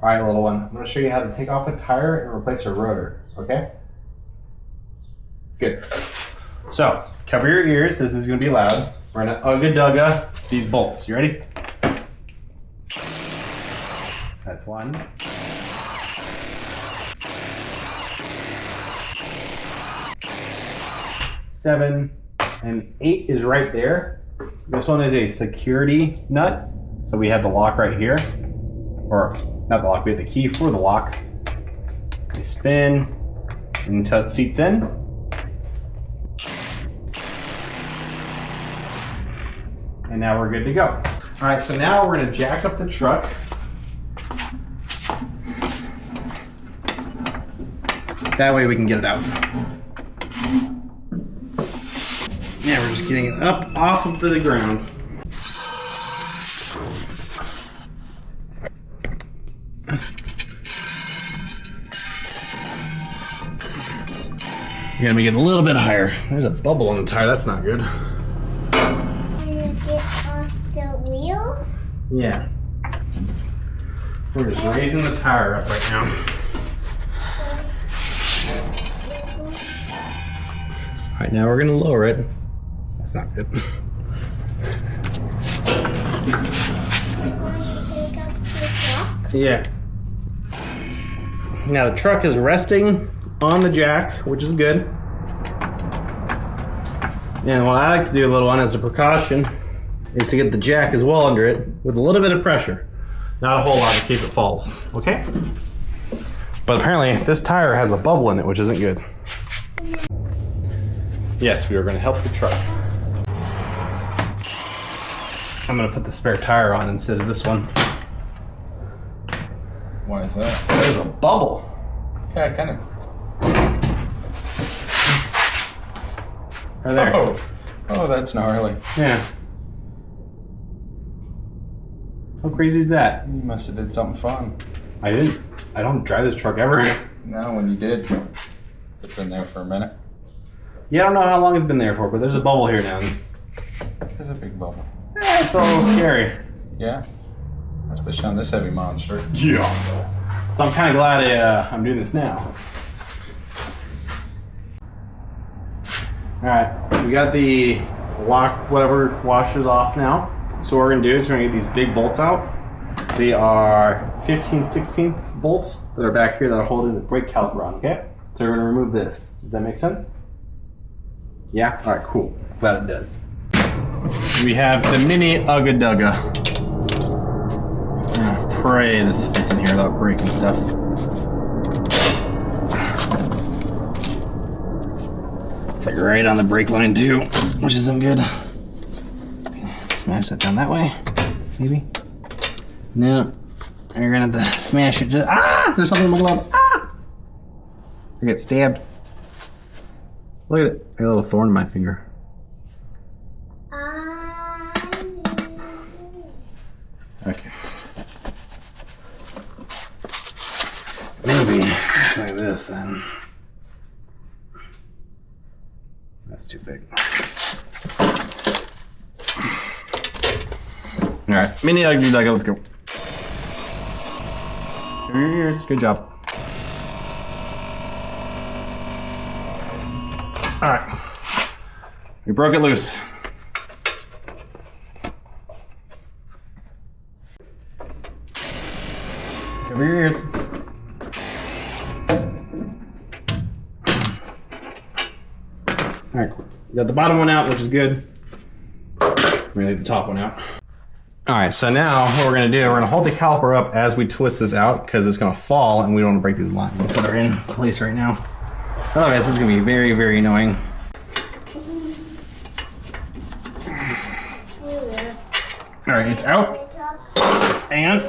All right, little one. I'm going to show you how to take off a tire and replace a rotor. Okay? Good. So, cover your ears. This is going to be loud. We're going to ugga-dugga these bolts. You ready? That's 1. 7 and 8 is right there. This one is a security nut. So we have the lock right here. Or not the lock, we have the key for the lock. You spin until it seats in. And now we're good to go. All right, so now we're gonna jack up the truck. That way we can get it out. Yeah, we're just getting it up off of the ground. You're gonna make it a little bit higher. There's a bubble on the tire, that's not good. Can you get off the wheels? Yeah. We're just raising the tire up right now. All right, now we're gonna lower it. That's not good. Yeah. Now the truck is resting on the jack, which is good. And what I like to do, little one, as a precaution, is to get the jack as well under it with a little bit of pressure. Not a whole lot in case it falls, okay? But apparently this tire has a bubble in it, which isn't good. Yes, we are going to help the truck. I'm going to put the spare tire on instead of this one. Why is that? There's a bubble. Yeah, kind of. Right there. Oh, that's gnarly. Yeah. How crazy is that? You must have did something fun. I didn't. I don't drive this truck ever. No, when you did, it's been there for a minute. Yeah, I don't know how long it's been there for, but there's a bubble here now. There's a big bubble. Yeah, it's a little scary. Yeah, especially on this heavy monster. Yeah. So I'm kind of glad I'm doing this now. All right, we got the lock, whatever, washers off now. So what we're gonna do is we're gonna get these big bolts out. They are 15/16 bolts that are back here that are holding the brake caliper on, okay? So we're gonna remove this. Does that make sense? Yeah? All right, cool. Glad it does. We have the mini ugga-dugga. I'm gonna pray this fits in here without breaking stuff. It's like right on the brake line too, which isn't good. Smash that down that way, maybe. No, you're gonna have to smash it. Just there's something in my glove. I get stabbed. Look at it. I got a little thorn in my finger. Okay. Maybe it's like this then. That's too big. All right, mini ugga-dugga, let's go. Cover your ears, good job. All right, we broke it loose. Cover your ears. All right, we got the bottom one out, which is good. We're gonna leave the top one out. All right, so now what we're gonna do, we're gonna hold the caliper up as we twist this out because it's gonna fall and we don't wanna break these lines that are in place right now. Otherwise, this is gonna be very, very annoying. All right, it's out. And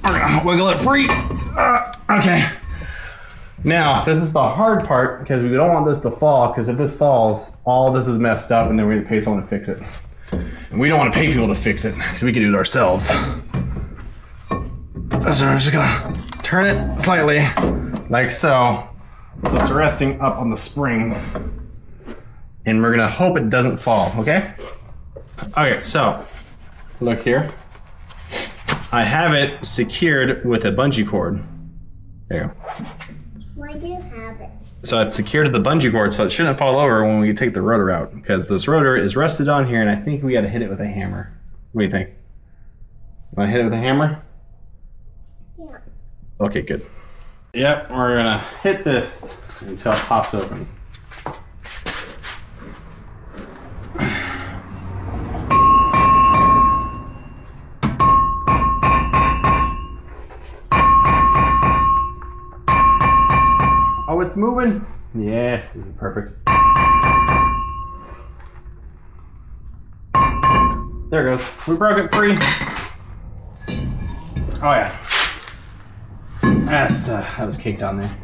we're gonna wiggle it free. Okay. Now, this is the hard part because we don't want this to fall because if this falls, all this is messed up and then we're gonna pay someone to fix it. And we don't want to pay people to fix it because we can do it ourselves. So we're just gonna turn it slightly, like so. So it's resting up on the spring. And we're gonna hope it doesn't fall, okay? Okay, so look here. I have it secured with a bungee cord. There you go. Why do you have it? So it's secured to the bungee cord, so it shouldn't fall over when we take the rotor out, because this rotor is rested on here, and I think we got to hit it with a hammer. What do you think? Want to hit it with a hammer? Yeah. Okay, good. Yep, we're gonna hit this until it pops open. Oh, it's moving. Yes, this is perfect. There it goes. We broke it free. Oh yeah. That was caked on there.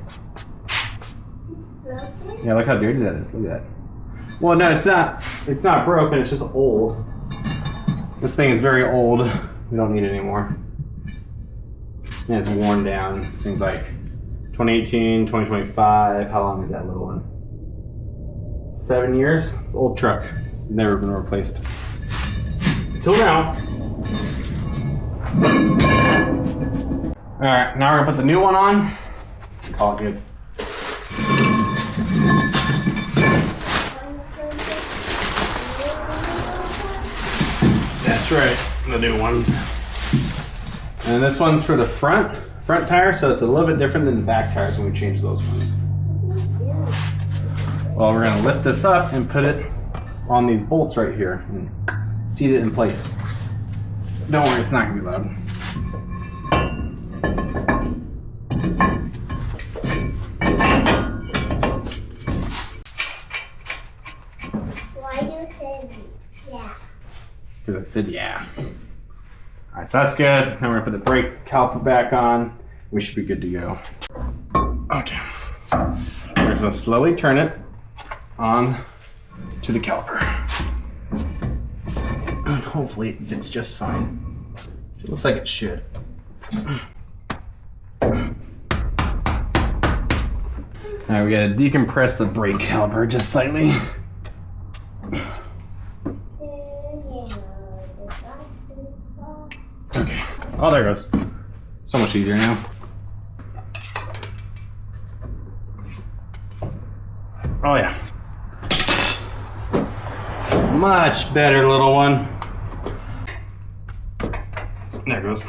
It's broken? Yeah, look how dirty that is. Look at that. Well, no, it's not. It's not broken. It's just old. This thing is very old. We don't need it anymore. And it's worn down. This thing's like 2018, 2025. How long is that little one? 7 years. It's an old truck. It's never been replaced. Till now. Alright, now we're gonna put the new one on. Call it good. That's right, the new ones. And this one's for the front tire, so it's a little bit different than the back tires when we change those ones. Well, we're gonna lift this up and put it on these bolts right here and seat it in place. Don't worry, it's not gonna be loud. Why do you say yeah? Because I said yeah. Alright, so that's good. Now we're gonna put the brake caliper back on. We should be good to go. Okay. We're gonna slowly turn it on to the caliper. And hopefully it fits just fine. It looks like it should. Alright, we gotta decompress the brake caliper just slightly. Okay. Oh, there it goes. So much easier now. Oh, yeah. Much better, little one. There it goes.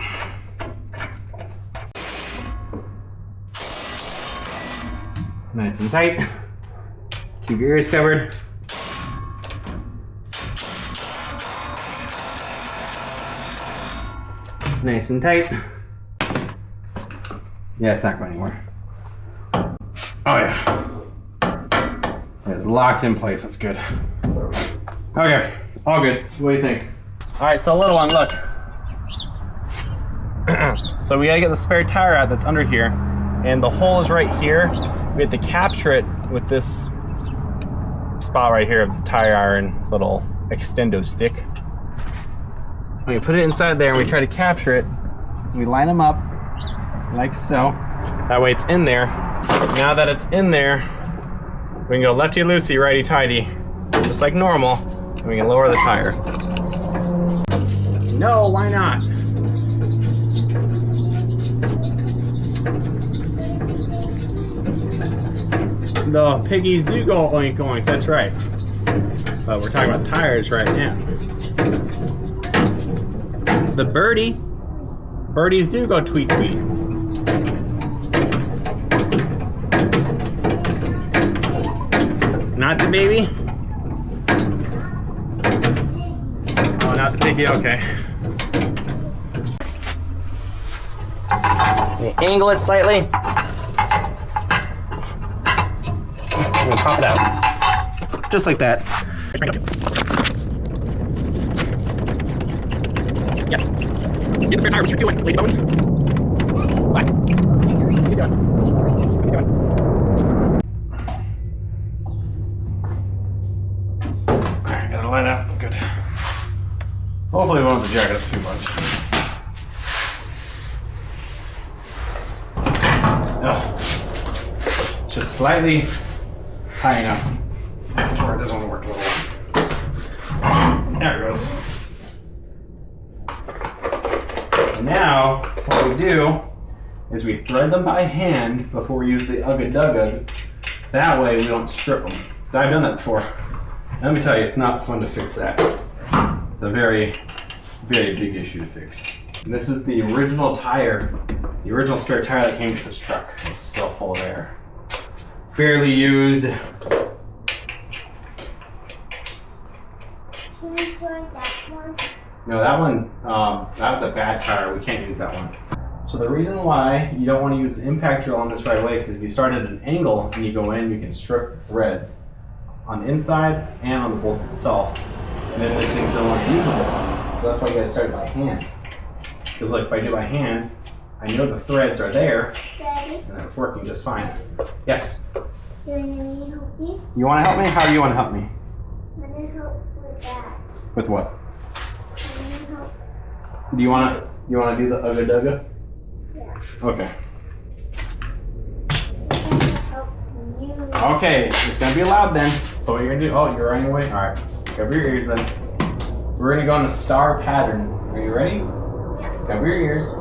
Nice and tight. Keep your ears covered. Nice and tight. Yeah, it's not going anywhere. Oh yeah. It's locked in place, that's good. Okay, all good. What do you think? All right, so little one, look. So we gotta get the spare tire out that's under here, and the hole is right here. We have to capture it with this spot right here of the tire iron little extendo stick. We put it inside there and we try to capture it. We line them up like so. That way it's in there. Now that it's in there, we can go lefty-loosey, righty-tighty, just like normal, and we can lower the tire. No, why not? The piggies do go oink oink, that's right. But we're talking about tires right now. The birdies do go tweet tweet. Not the baby? Oh, not the piggy, okay. Angle it slightly. I'm gonna pop it out. Just like that. Yes. Get the spare tire. What are you doing, lazy bones? What? What are you doing? What are you doing? Alright, gotta line up. Good. Hopefully we won't have to jack it up too much. Oh. Just slightly high enough to where it doesn't want to work a little. There it goes. now what we do is we thread them by hand before we use the Ugga Dugga. That way we don't strip them. So I've done that before. And let me tell you, it's not fun to fix that. It's a very, very big issue to fix. And this is the original tire, the original spare tire that came with this truck. It's still full of air. Barely used. Can we try that one? No, that one's a bad tire. We can't use that one. So the reason why you don't want to use the impact drill on this right away, because if you start at an angle and you go in, you can strip threads on the inside and on the bolt itself. And then this thing's no longer usable. So that's why you gotta start it by hand. Because look, if I do it by hand, I know the threads are there, Daddy, and it's working just fine. Yes? you want me to help you? You wanna help me? How do you wanna help me? I want to help with that. With what? I want to help. Do you wanna do the Ugga Dugga? Yeah. Okay. I want to help you. Okay, it's gonna be loud then. So what you're gonna do, oh, you're running away? Alright, cover your ears then. We're gonna go on a star pattern. Are you ready? Yeah. Cover your ears.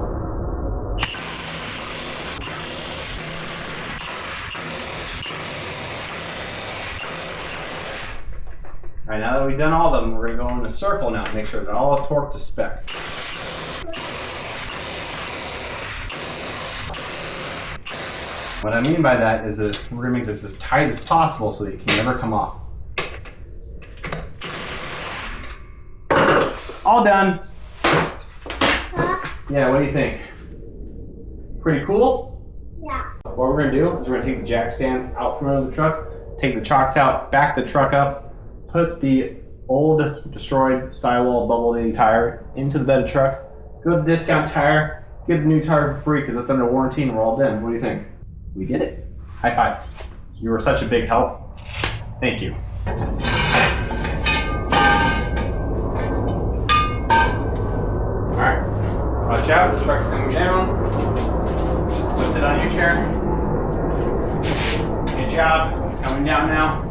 Alright, now that we've done all of them, we're gonna go in a circle now. Make sure they're all torqued to spec. What I mean by that is that we're gonna make this as tight as possible so that it can never come off. All done. Yeah, what do you think? Pretty cool? Yeah. What we're gonna do is we're gonna take the jack stand out from under the truck, take the chocks out, back the truck up, put the old destroyed Stylewell bubble tire into the bed of the truck, go to Discount Tire, get the new tire for free because it's under warranty and we're all done. What do you think? We did it. High five. You were such a big help. Thank you. Alright. Watch out, the truck's coming down. Let's sit on your chair. Good job. It's coming down now.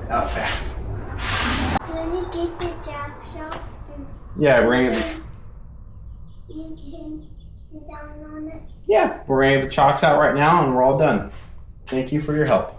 That was fast. When you get the job shop, Yeah, we're gonna get you can sit down on it. we're gonna get the chocks out right now and we're all done. Thank you for your help.